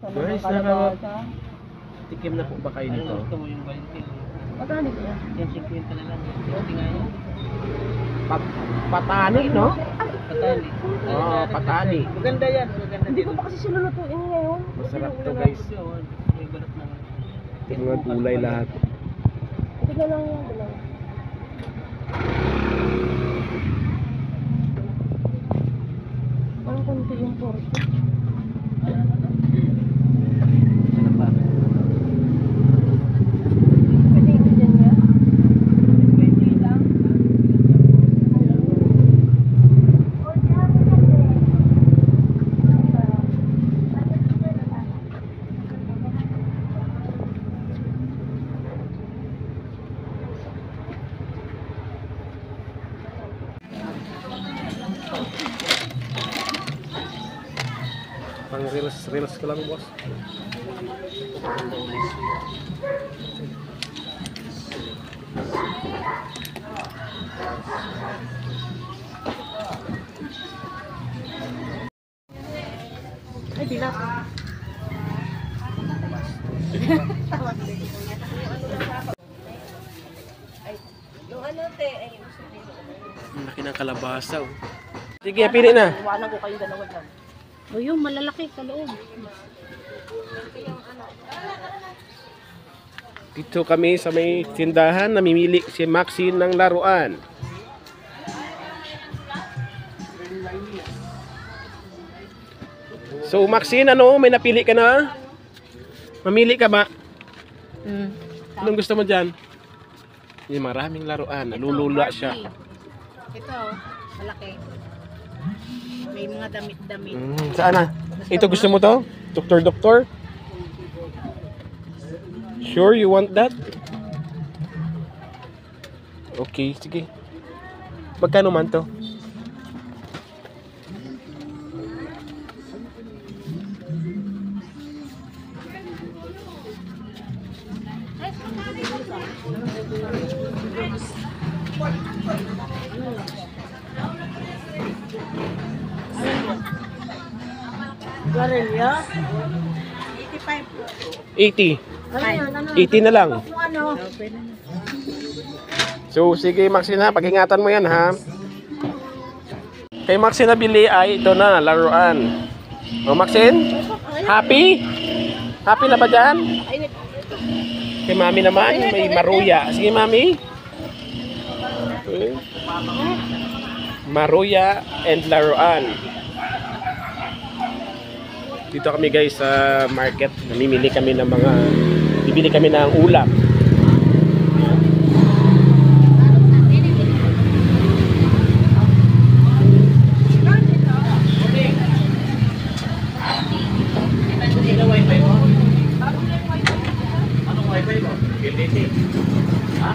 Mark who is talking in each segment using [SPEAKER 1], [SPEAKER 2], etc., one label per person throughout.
[SPEAKER 1] Guys, tikim na po ba kayo nito?
[SPEAKER 2] Gusto mo yung 20.
[SPEAKER 3] Magkano ito yan?
[SPEAKER 2] Yung 50 na lang. 50 nga yun.
[SPEAKER 1] Patani, no?
[SPEAKER 2] Patani.
[SPEAKER 1] Oo, patani.
[SPEAKER 2] Maganda yan. Maganda
[SPEAKER 3] Hindi ko pa kasi sinulutuin ngayon.
[SPEAKER 1] Masarap to, guys.
[SPEAKER 2] May balat na.
[SPEAKER 1] Mga gulay lahat.
[SPEAKER 3] Tignan lang yan. Dalawa. Parang konti yung porto.
[SPEAKER 2] Ano pa?
[SPEAKER 3] Pwede yung dyan niya? 20 lang.
[SPEAKER 1] Pang reels ko lang, boss.
[SPEAKER 3] Ay, bilas. Yung ano, te, ay,
[SPEAKER 1] Ang laki ng kalabasa, oh. Sige, pili na.
[SPEAKER 3] iwanan ko kayong dalawa dyan.
[SPEAKER 4] O yung malalaki sa loob.
[SPEAKER 1] Dito kami sa may tindahan, namimili si Maxine ng laruan. So, Maxine, ano? May napili ka na? Mamili ka ba? Anong gusto mo dyan? Yung maraming laruan. Nalulula siya.
[SPEAKER 4] Ito, malaki. May mga damit-damit.
[SPEAKER 1] Saan na? Ito gusto mo to? Doktor? Sure you want that? Okay, sige. Magkano man to?
[SPEAKER 3] Guarilla?
[SPEAKER 1] 80.
[SPEAKER 3] Ano yan? Ano?
[SPEAKER 1] 80 na lang.
[SPEAKER 3] Kung ano?
[SPEAKER 1] So, sige Maxine ha, pag-ingatan mo yan ha. Kay Maxine nabili ay ito na, laruan. O Maxine, happy? Happy na ba dyan? Kay Mami naman, may maruya. Sige Mami. Okay. Maruya and laruan. Dito kami guys sa market. Namimili kami ng mga, bibili kami ng ulam.
[SPEAKER 2] Anong wifi mo? LTE. Ha?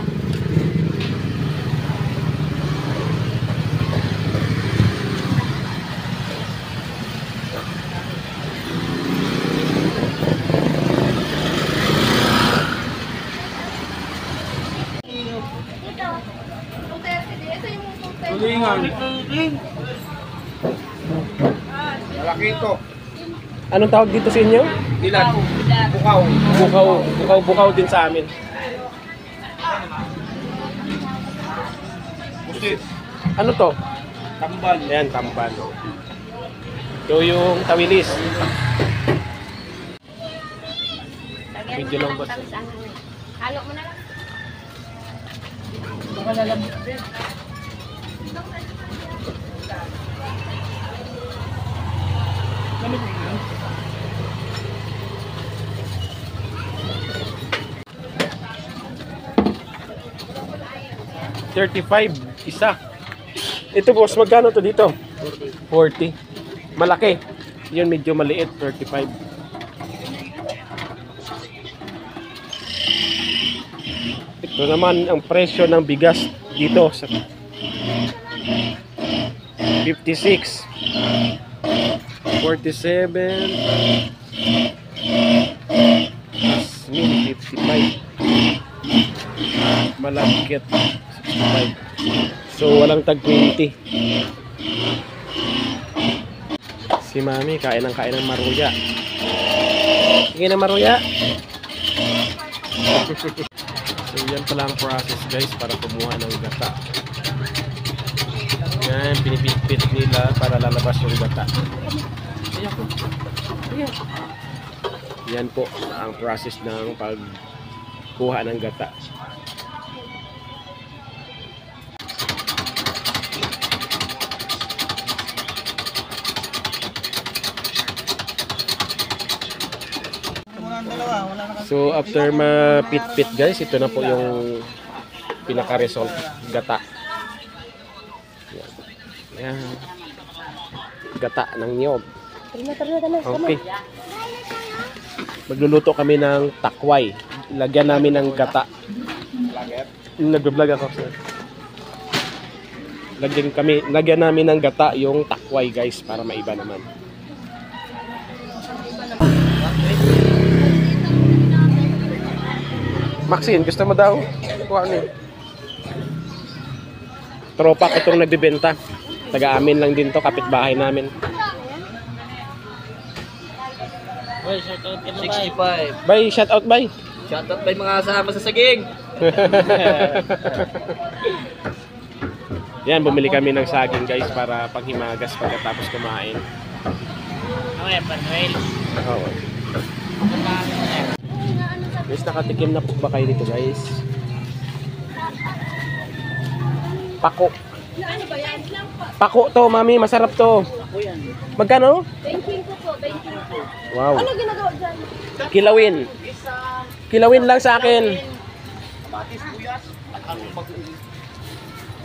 [SPEAKER 1] Tulingan.
[SPEAKER 2] Malaki ito.
[SPEAKER 1] Anong tawag dito sa inyo?
[SPEAKER 2] Ilan? Bukaw.
[SPEAKER 1] Bukaw din sa amin.
[SPEAKER 2] Pusit.
[SPEAKER 1] Ano to?
[SPEAKER 2] Tambal.
[SPEAKER 1] Ayan, tamban. Ito yung tawilis. Medyo lang ba?
[SPEAKER 4] Halo mo na lang.
[SPEAKER 3] Baka lalabit din.
[SPEAKER 1] $35 isa. Ito boss, magkano to dito? 40. Malaki. Yun medyo maliit, 35. Ito naman ang presyo ng bigas dito sa 56, 47, Asmin 55, Malagkit 65. So walang tag 20. Si Mami kain ng maruya. Sige na, Maruya. So, yan pala ang process, guys, para kumuha ng gata. Yan, pinipit nila para lalabas yung gata. Yan po ang process ng pagkuha ng gata. So after mapit-pit, guys, ito na po yung pinaka-result, gata. Yan. Gata ng niyog. Okay. Magluluto kami ng takway. Lagyan namin ng gata. Nagbe-vlog ako, sir. Lagyan namin ng gata yung takway, guys, para maiba naman. Maxine, gusto mo daw? Kuha niyo. Tropa ko itong nagbibenta. Taga-amin lang din to, kapitbahay namin.
[SPEAKER 5] Well, shoutout ka na, 65.
[SPEAKER 1] Bye, shout out, bye.
[SPEAKER 5] Shoutout ba yung mga kasama sa saging?
[SPEAKER 1] Yan, bumili kami ng saging, guys, para panghimagas pagkatapos kumain.
[SPEAKER 5] Okay, Panuel.
[SPEAKER 1] Oo. Guys, nakatikim na po ba kayo dito, guys? Pako. Pako to, mami. Masarap to. Magkano?
[SPEAKER 4] 25 po, 25.
[SPEAKER 1] Wow.
[SPEAKER 4] Ano ginagawa dyan?
[SPEAKER 1] Kilawin. Kilawin lang sa akin.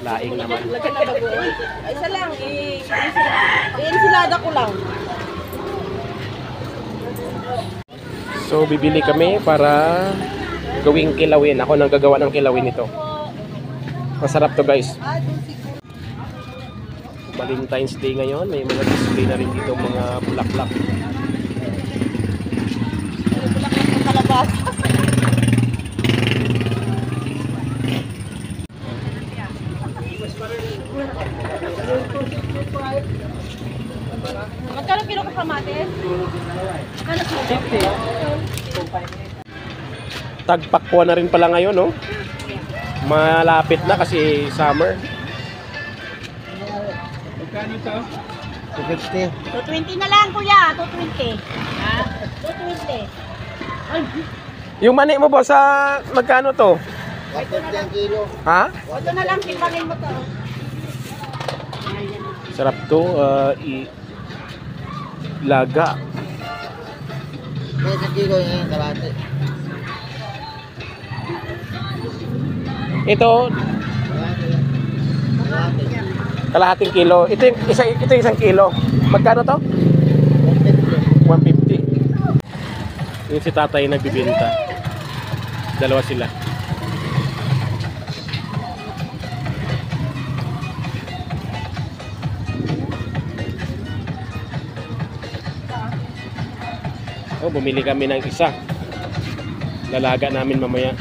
[SPEAKER 1] Laing naman.
[SPEAKER 3] Lagyan na bago. Ay, isa lang. I-ensilada ko lang.
[SPEAKER 1] So, bibili kami para gawing kilawin. Ako nang gagawa ng kilawin ito. Masarap to, guys. Valentine's Day ngayon. May mga display na rin dito mga bulaklak.
[SPEAKER 3] Magkano kilo ka kamatis? Magkano kilo?
[SPEAKER 1] Tagpakwa na rin pala ngayon, no? Malapit na kasi summer.
[SPEAKER 2] Magkano to?
[SPEAKER 4] 220 na lang, kuya. 220. Ha? 220.
[SPEAKER 1] Yung mani mo, boss, sa magkano to?
[SPEAKER 2] 150 kilo.
[SPEAKER 1] Ha?
[SPEAKER 4] Ito na lang, timbangin mo to.
[SPEAKER 1] Sarap to. Laga.
[SPEAKER 2] Kaya sa kilo yan, kalate.
[SPEAKER 1] Ito, kalahating kilo. Ito yung isang kilo. Magkano to? 150. Yung si tatay nagbibenta. Dalawa sila. Oh, bumili kami ng isa. Lalaga namin mamaya.